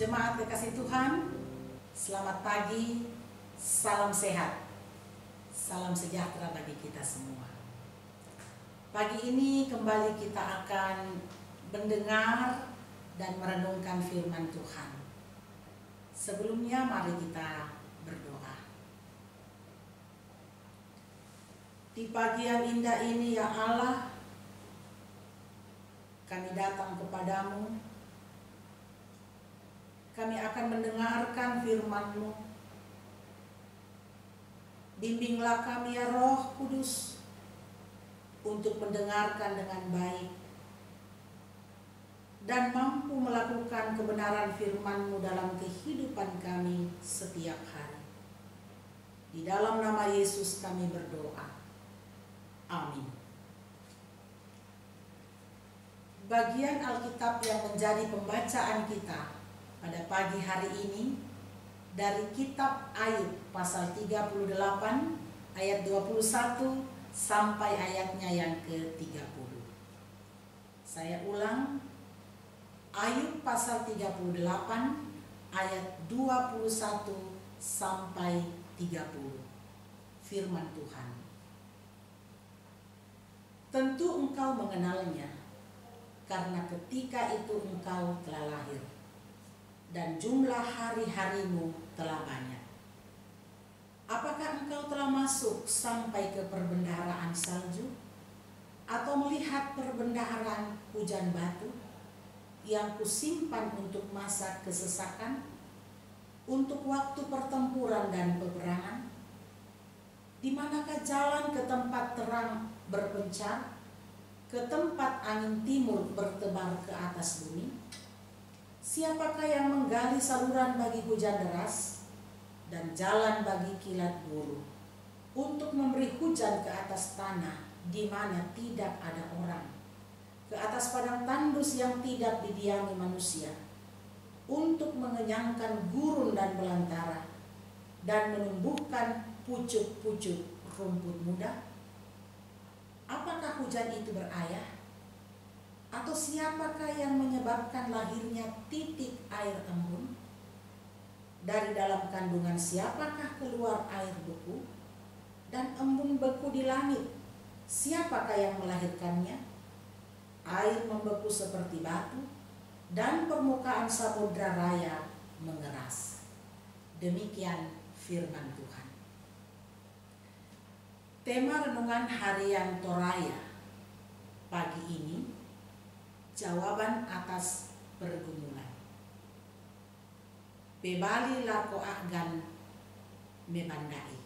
Jemaat kekasih Tuhan, selamat pagi, salam sehat, salam sejahtera bagi kita semua. Pagi ini kembali kita akan mendengar dan merenungkan firman Tuhan. Sebelumnya mari kita berdoa. Di pagi yang indah ini ya Allah, kami datang kepadamu. Kami akan mendengarkan firman-Mu. Bimbinglah kami ya Roh Kudus untuk mendengarkan dengan baik dan mampu melakukan kebenaran firman-Mu dalam kehidupan kami setiap hari. Di dalam nama Yesus kami berdoa. Amin. Bagian Alkitab yang menjadi pembacaan kita pada pagi hari ini dari kitab Ayub pasal 38 ayat 21 sampai ayatnya yang ke-30. Saya ulang, Ayub pasal 38 ayat 21 sampai 30. Firman Tuhan. Tentu engkau mengenalnya, karena ketika itu engkau telah lahir, dan jumlah hari-harimu telah banyak. Apakah engkau telah masuk sampai ke perbendaharaan salju, atau melihat perbendaharaan hujan batu yang kusimpan untuk masa kesesakan, untuk waktu pertempuran dan peperangan? Di manakah jalan ke tempat terang berpencar, ke tempat angin timur bertebar ke atas bumi? Siapakah yang menggali saluran bagi hujan deras dan jalan bagi kilat buru, untuk memberi hujan ke atas tanah di mana tidak ada orang, ke atas padang tandus yang tidak didiami manusia, untuk mengenyangkan gurun dan belantara dan menumbuhkan pucuk-pucuk rumput muda? Apakah hujan itu berayah? Atau siapakah yang menyebabkan lahirnya titik air embun? Dari dalam kandungan siapakah keluar air beku? Dan embun beku di langit, siapakah yang melahirkannya? Air membeku seperti batu, dan permukaan samudra raya mengeras. Demikian firman Tuhan. Tema renungan harian Toraya pagi ini, jawaban atas pergumulan. Bebali lako agan memandai.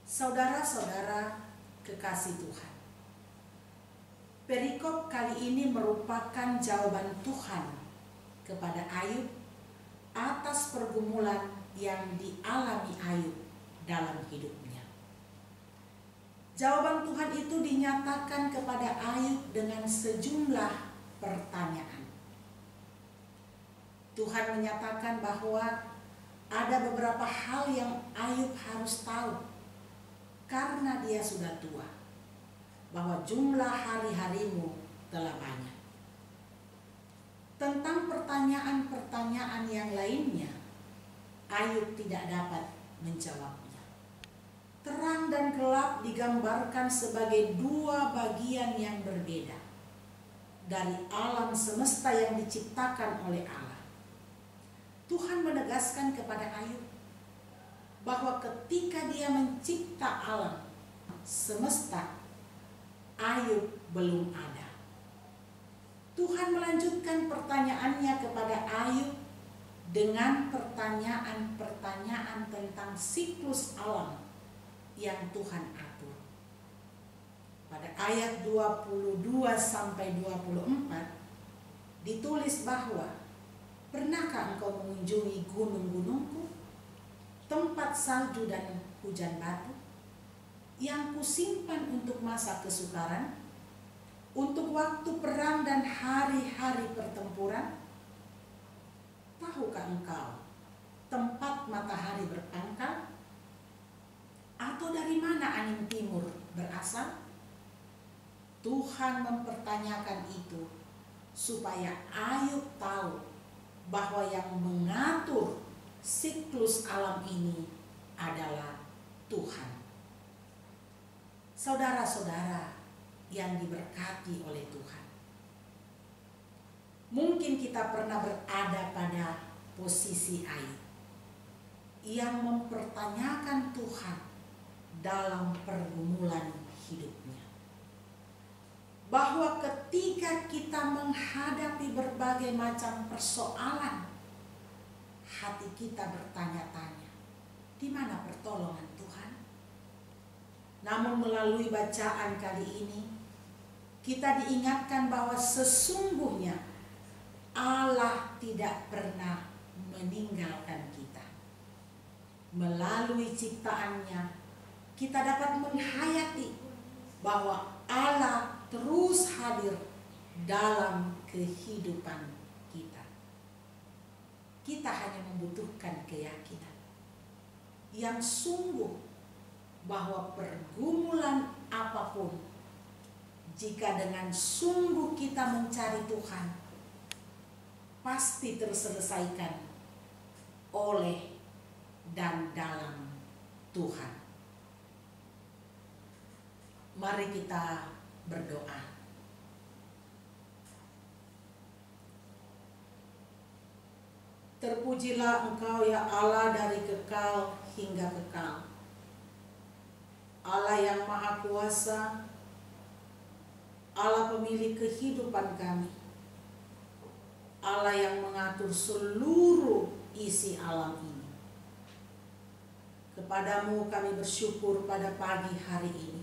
Saudara-saudara kekasih Tuhan, perikop kali ini merupakan jawaban Tuhan kepada Ayub atas pergumulan yang dialami Ayub dalam hidupnya. Jawaban Tuhan itu dinyatakan kepada Ayub dengan sejumlah pertanyaan. Tuhan menyatakan bahwa ada beberapa hal yang Ayub harus tahu karena dia sudah tua, bahwa jumlah hari-harimu telah banyak. Tentang pertanyaan-pertanyaan yang lainnya, Ayub tidak dapat menjawabnya. Terang dan gelap digambarkan sebagai dua bagian yang berbeda dari alam semesta yang diciptakan oleh Allah. Tuhan menegaskan kepada Ayub bahwa ketika dia mencipta alam semesta, Ayub belum ada. Tuhan melanjutkan pertanyaannya kepada Ayub dengan pertanyaan-pertanyaan tentang siklus alam yang Tuhan atur. Pada ayat 22 sampai 24 ditulis bahwa, pernahkah engkau mengunjungi gunung-gunungku, tempat salju dan hujan batu, yang kusimpan untuk masa kesukaran, untuk waktu perang dan hari-hari pertempuran? Tahukah engkau tempat matahari berpangkal? Atau dari mana angin timur berasal? Tuhan mempertanyakan itu supaya Ayub tahu bahwa yang mengatur siklus alam ini adalah Tuhan. Saudara-saudara yang diberkati oleh Tuhan, mungkin kita pernah berada pada posisi Ayub yang mempertanyakan Tuhan dalam pergumulan hidupnya. Bahwa ketika kita menghadapi berbagai macam persoalan, hati kita bertanya-tanya, di mana pertolongan Tuhan? Namun melalui bacaan kali ini, kita diingatkan bahwa sesungguhnya Allah tidak pernah meninggalkan kita. Melalui ciptaannya, kita dapat menghayati bahwa Allah terus hadir dalam kehidupan kita. Kita hanya membutuhkan keyakinan yang sungguh bahwa pergumulan apapun, jika dengan sungguh kita mencari Tuhan, pasti terselesaikan oleh dan dalam Tuhan. Mari kita berdoa. Terpujilah Engkau ya Allah dari kekal hingga kekal. Allah yang Maha Kuasa, Allah pemilik kehidupan kami, Allah yang mengatur seluruh isi alam ini. Kepadamu kami bersyukur pada pagi hari ini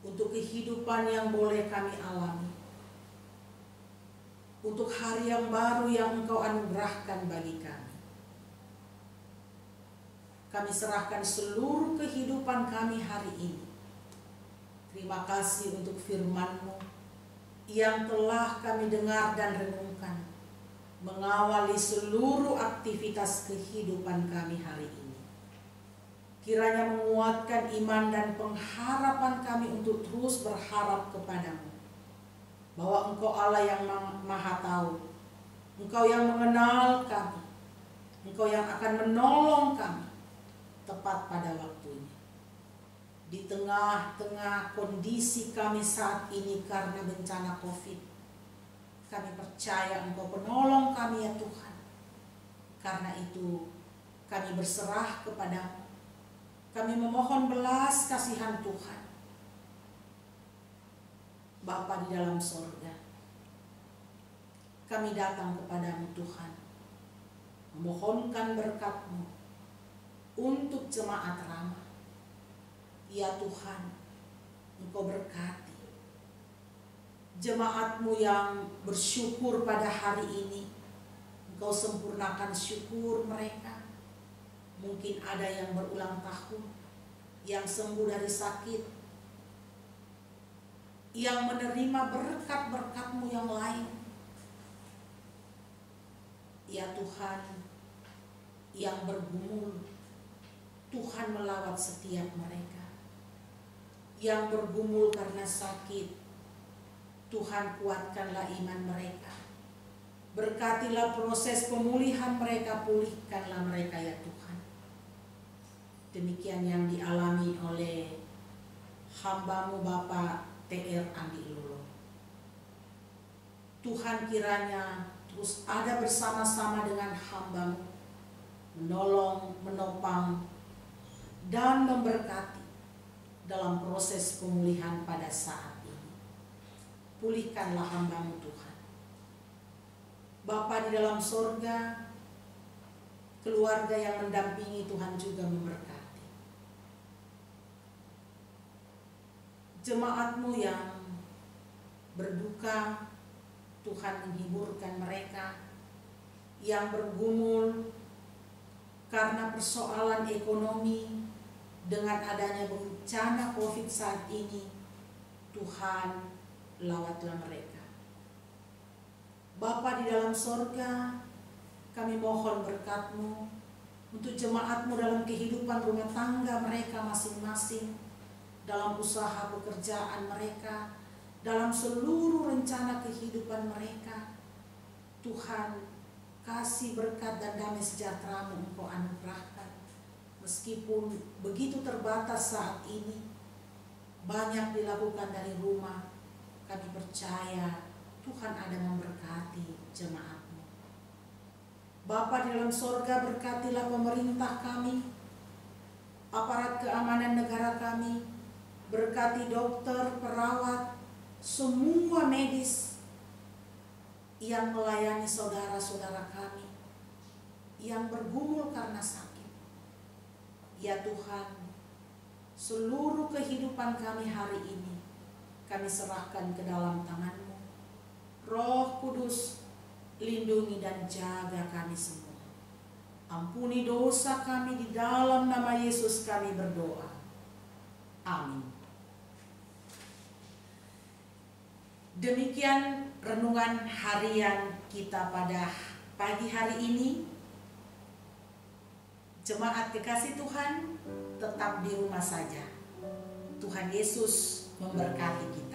untuk kehidupan yang boleh kami alami, untuk hari yang baru yang Engkau anugerahkan bagi kami. Kami serahkan seluruh kehidupan kami hari ini. Terima kasih untuk firman-Mu yang telah kami dengar dan renungkan, mengawali seluruh aktivitas kehidupan kami hari ini. Kiranya menguatkan iman dan pengharapan kami untuk terus berharap kepadamu, bahwa Engkau Allah yang Maha Tahu, Engkau yang mengenal kami, Engkau yang akan menolong kami tepat pada waktunya. Di tengah-tengah kondisi kami saat ini karena bencana COVID, kami percaya Engkau penolong kami ya Tuhan. Karena itu kami berserah kepadamu. Kami memohon belas kasihan Tuhan. Bapa di dalam sorga, kami datang kepadamu Tuhan, memohonkan berkat-Mu untuk jemaat Rama. Ya Tuhan, Engkau berkati jemaat-Mu yang bersyukur pada hari ini. Engkau sempurnakan syukur mereka. Mungkin ada yang berulang tahun, yang sembuh dari sakit, yang menerima berkat-berkat-Mu yang lain. Ya Tuhan, yang bergumul, Tuhan melawat setiap mereka. Yang bergumul karena sakit, Tuhan kuatkanlah iman mereka. Berkatilah proses pemulihan mereka, pulihkanlah mereka ya Tuhan. Demikian yang dialami oleh hamba-Mu Bapak TR Andi Lolo. Tuhan kiranya terus ada bersama-sama dengan hamba-Mu, menolong, menopang, dan memberkati dalam proses pemulihan pada saat ini. Pulihkanlah hamba-Mu Tuhan. Bapa di dalam sorga, keluarga yang mendampingi Tuhan juga memberkati. Jemaat-Mu yang berduka, Tuhan menghiburkan mereka. Yang bergumul karena persoalan ekonomi dengan adanya bencana COVID saat ini, Tuhan lawatlah mereka. Bapa di dalam sorga, kami mohon berkat-Mu untuk jemaat-Mu dalam kehidupan rumah tangga mereka masing-masing, dalam usaha pekerjaan mereka, dalam seluruh rencana kehidupan mereka. Tuhan, kasih berkat dan damai sejahtera-Mu Engkau anugerahkan. Meskipun begitu terbatas saat ini, banyak dilakukan dari rumah, kami percaya Tuhan ada memberkati jemaat-Mu. Bapa di dalam sorga, berkatilah pemerintah kami, aparat keamanan negara kami, berkati dokter, perawat, semua medis yang melayani saudara-saudara kami yang bergumul karena sakit. Ya Tuhan, seluruh kehidupan kami hari ini kami serahkan ke dalam Tangan-Mu. Roh Kudus, lindungi dan jaga kami semua. Ampuni dosa kami, di dalam nama Yesus kami berdoa. Amin. Demikian renungan harian kita pada pagi hari ini. Jemaat kekasih Tuhan, tetap di rumah saja. Tuhan Yesus memberkati kita.